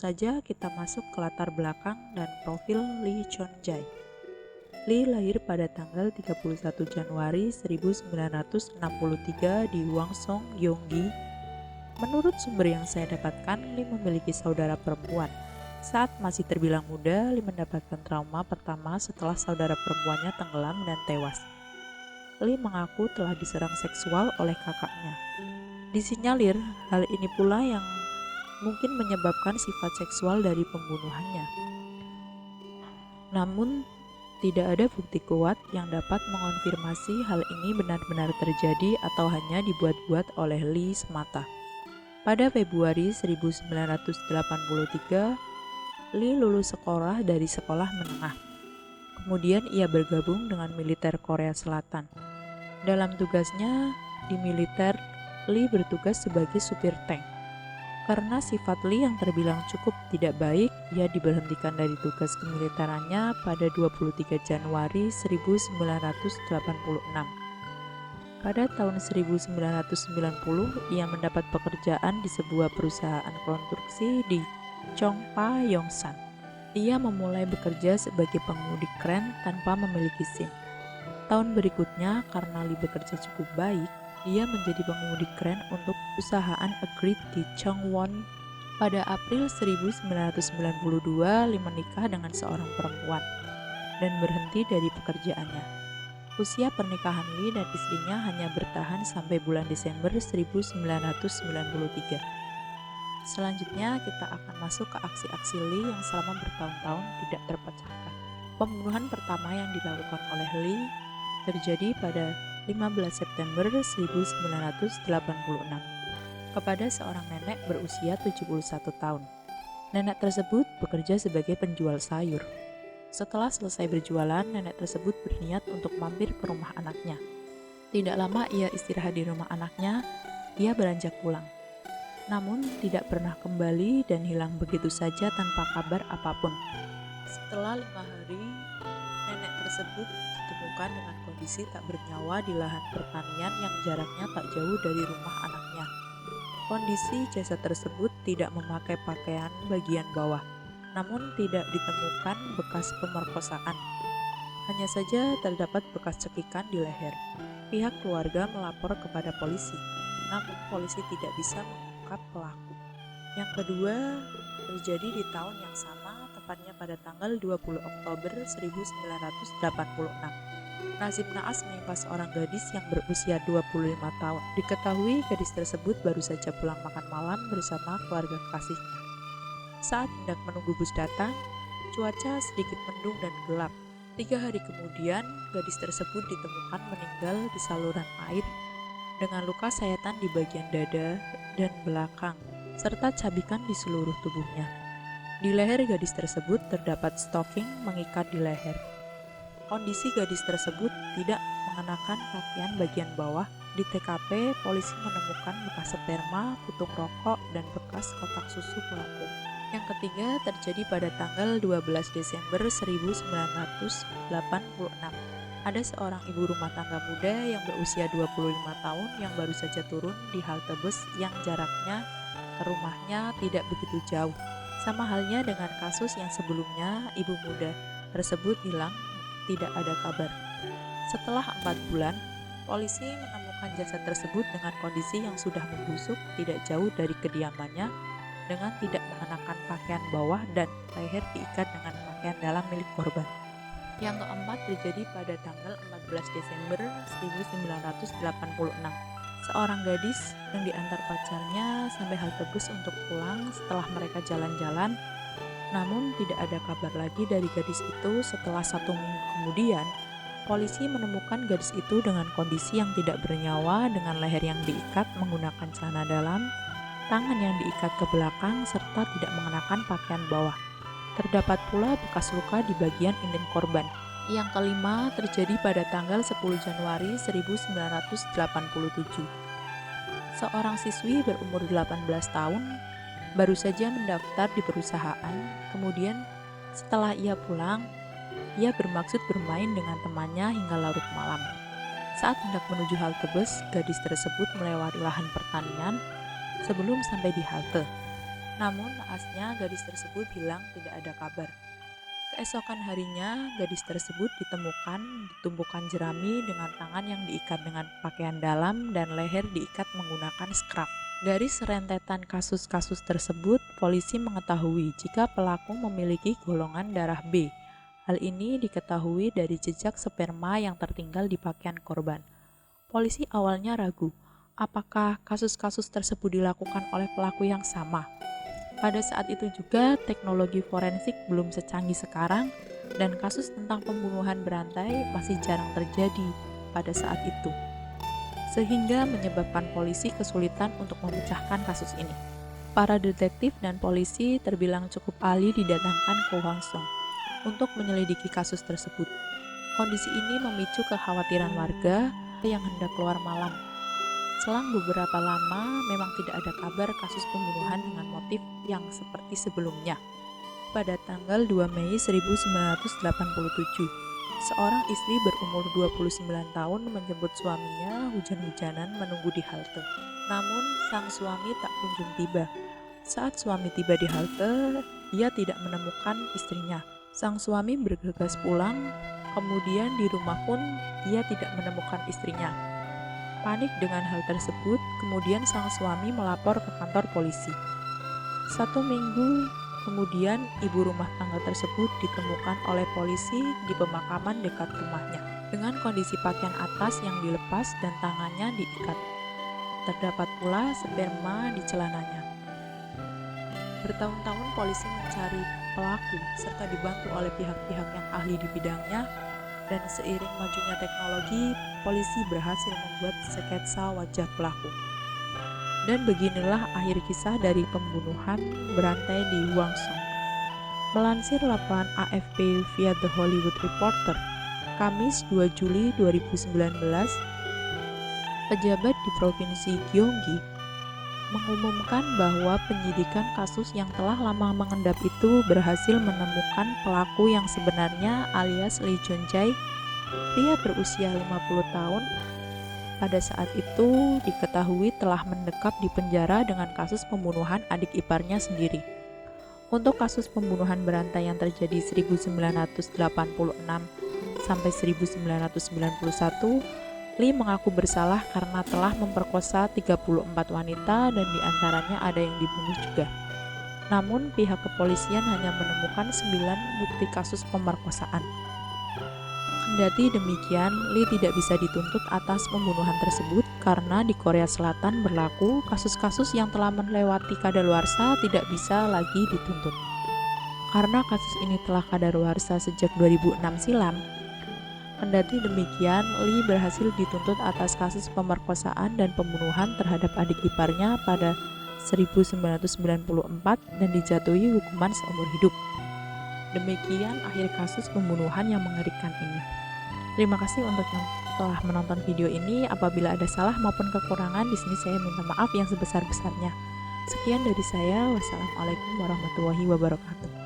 saja kita masuk ke latar belakang dan profil Lee Chon-jae. Lee lahir pada tanggal 31 Januari 1963 di Hwangseong, Gyeonggi. Menurut sumber yang saya dapatkan, Lee memiliki saudara perempuan. Saat masih terbilang muda, Lee mendapatkan trauma pertama setelah saudara perempuannya tenggelam dan tewas. Lee mengaku telah diserang seksual oleh kakaknya. Disinyalir, hal ini pula yang mungkin menyebabkan sifat seksual dari pembunuhannya. Namun, tidak ada bukti kuat yang dapat mengonfirmasi hal ini benar-benar terjadi atau hanya dibuat-buat oleh Lee semata. Pada Februari 1983, Lee lulus sekolah dari sekolah menengah. Kemudian ia bergabung dengan militer Korea Selatan. Dalam tugasnya di militer, Lee bertugas sebagai supir tank. Karena sifat Lee yang terbilang cukup tidak baik, ia diberhentikan dari tugas kemiliterannya pada 23 Januari 1986. Pada tahun 1990, ia mendapat pekerjaan di sebuah perusahaan konstruksi di Chongpa, Yongsan. Ia memulai bekerja sebagai pengemudi kren tanpa memiliki SIM. Tahun berikutnya, karena Lee bekerja cukup baik, dia menjadi pengemudi kren untuk perusahaan Agrit di Changwon. Pada April 1992, Lee menikah dengan seorang perempuan dan berhenti dari pekerjaannya. Usia pernikahan Lee dan istrinya hanya bertahan sampai bulan Desember 1993. Selanjutnya, kita akan masuk ke aksi-aksi Lee yang selama bertahun-tahun tidak terpecahkan. Pembunuhan pertama yang dilakukan oleh Lee terjadi pada 15 September 1986 kepada seorang nenek berusia 71 tahun. Nenek tersebut bekerja sebagai penjual sayur. Setelah selesai berjualan, nenek tersebut berniat untuk mampir ke rumah anaknya. Tidak lama ia istirahat di rumah anaknya, ia beranjak pulang. Namun tidak pernah kembali dan hilang begitu saja tanpa kabar apapun. Setelah 5 hari, nenek tersebut ditemukan dengan kondisi tak bernyawa di lahan pertanian yang jaraknya tak jauh dari rumah anaknya. Kondisi jasad tersebut tidak memakai pakaian bagian bawah, namun tidak ditemukan bekas pemerkosaan. Hanya saja terdapat bekas cekikan di leher. Pihak keluarga melapor kepada polisi, namun polisi tidak bisa mengungkap pelaku. Yang kedua terjadi di tahun yang sama, tepatnya pada tanggal 20 Oktober 1986. Nasib naas menimpa seorang gadis yang berusia 25 tahun. Diketahui gadis tersebut baru saja pulang makan malam bersama keluarga kekasihnya. Saat hendak menunggu bus datang, cuaca sedikit mendung dan gelap. 3 hari kemudian, gadis tersebut ditemukan meninggal di saluran air dengan luka sayatan di bagian dada dan belakang, serta cabikan di seluruh tubuhnya. Di leher gadis tersebut terdapat stocking mengikat di leher. Kondisi gadis tersebut tidak mengenakan pakaian bagian bawah. Di TKP, polisi menemukan bekas sperma, puntung rokok, dan bekas kotak susu pelaku. Yang ketiga terjadi pada tanggal 12 Desember 1986. Ada seorang ibu rumah tangga muda yang berusia 25 tahun yang baru saja turun di halte bus yang jaraknya ke rumahnya tidak begitu jauh. Sama halnya dengan kasus yang sebelumnya, ibu muda tersebut hilang, tidak ada kabar. Setelah 4 bulan, polisi menemukan jasad tersebut dengan kondisi yang sudah membusuk tidak jauh dari kediamannya dengan tidak mengenakan pakaian bawah dan leher diikat dengan pakaian dalam milik korban. Yang keempat terjadi pada tanggal 14 Desember 1986. Seorang gadis yang diantar pacarnya sampai halte bus untuk pulang setelah mereka jalan-jalan, namun tidak ada kabar lagi dari gadis itu. Setelah 1 minggu kemudian, polisi menemukan gadis itu dengan kondisi yang tidak bernyawa dengan leher yang diikat menggunakan celana dalam, tangan yang diikat ke belakang, serta tidak mengenakan pakaian bawah. Terdapat pula bekas luka di bagian intim korban. Yang kelima terjadi pada tanggal 10 Januari 1987. Seorang siswi berumur 18 tahun baru saja mendaftar di perusahaan. Kemudian setelah ia pulang, ia bermaksud bermain dengan temannya hingga larut malam. Saat hendak menuju halte bus, gadis tersebut melewati lahan pertanian sebelum sampai di halte. Namun naasnya gadis tersebut hilang tidak ada kabar. Keesokan harinya, gadis tersebut ditemukan di tumpukan jerami dengan tangan yang diikat dengan pakaian dalam dan leher diikat menggunakan skraf. Dari serentetan kasus-kasus tersebut, polisi mengetahui jika pelaku memiliki golongan darah B. Hal ini diketahui dari jejak sperma yang tertinggal di pakaian korban. Polisi awalnya ragu, apakah kasus-kasus tersebut dilakukan oleh pelaku yang sama. Pada saat itu juga teknologi forensik belum secanggih sekarang dan kasus tentang pembunuhan berantai masih jarang terjadi pada saat itu, sehingga menyebabkan polisi kesulitan untuk memecahkan kasus ini. Para detektif dan polisi terbilang cukup ahli didatangkan ke Hwangsong untuk menyelidiki kasus tersebut. Kondisi ini memicu kekhawatiran warga yang hendak keluar malam. Selang beberapa lama, memang tidak ada kabar kasus pembunuhan dengan motif yang seperti sebelumnya. Pada tanggal 2 Mei 1987, seorang istri berumur 29 tahun menjemput suaminya hujan-hujanan menunggu di halte. Namun, sang suami tak kunjung tiba. Saat suami tiba di halte, ia tidak menemukan istrinya. Sang suami bergegas pulang, kemudian di rumah pun ia tidak menemukan istrinya. Panik dengan hal tersebut, kemudian sang suami melapor ke kantor polisi. 1 minggu kemudian, ibu rumah tangga tersebut ditemukan oleh polisi di pemakaman dekat rumahnya, dengan kondisi pakaian atas yang dilepas dan tangannya diikat. Terdapat pula sperma di celananya. Bertahun-tahun polisi mencari pelaku, serta dibantu oleh pihak-pihak yang ahli di bidangnya, dan seiring majunya teknologi, polisi berhasil membuat sketsa wajah pelaku. Dan beginilah akhir kisah dari pembunuhan berantai di Hwangsong. Melansir laporan AFP via The Hollywood Reporter, Kamis 2 Juli 2019, pejabat di Provinsi Gyeonggi mengumumkan bahwa penyidikan kasus yang telah lama mengendap itu berhasil menemukan pelaku yang sebenarnya alias Lee Jun-jae, pria berusia 50 tahun. Pada saat itu diketahui telah mendekam di penjara dengan kasus pembunuhan adik iparnya sendiri. Untuk kasus pembunuhan berantai yang terjadi 1986 sampai 1991, Lee mengaku bersalah karena telah memperkosa 34 wanita dan diantaranya ada yang dibunuh juga. Namun pihak kepolisian hanya menemukan 9 bukti kasus pemerkosaan. Kendati demikian, Lee tidak bisa dituntut atas pembunuhan tersebut karena di Korea Selatan berlaku kasus-kasus yang telah melewati kadaluarsa tidak bisa lagi dituntut. Karena kasus ini telah kadaluarsa sejak 2006 silam, kendati demikian, Lee berhasil dituntut atas kasus pemerkosaan dan pembunuhan terhadap adik iparnya pada 1994 dan dijatuhi hukuman seumur hidup. Demikian akhir kasus pembunuhan yang mengerikan ini. Terima kasih untuk yang telah menonton video ini. Apabila ada salah maupun kekurangan, di sini saya minta maaf yang sebesar-besarnya. Sekian dari saya. Wassalamualaikum warahmatullahi wabarakatuh.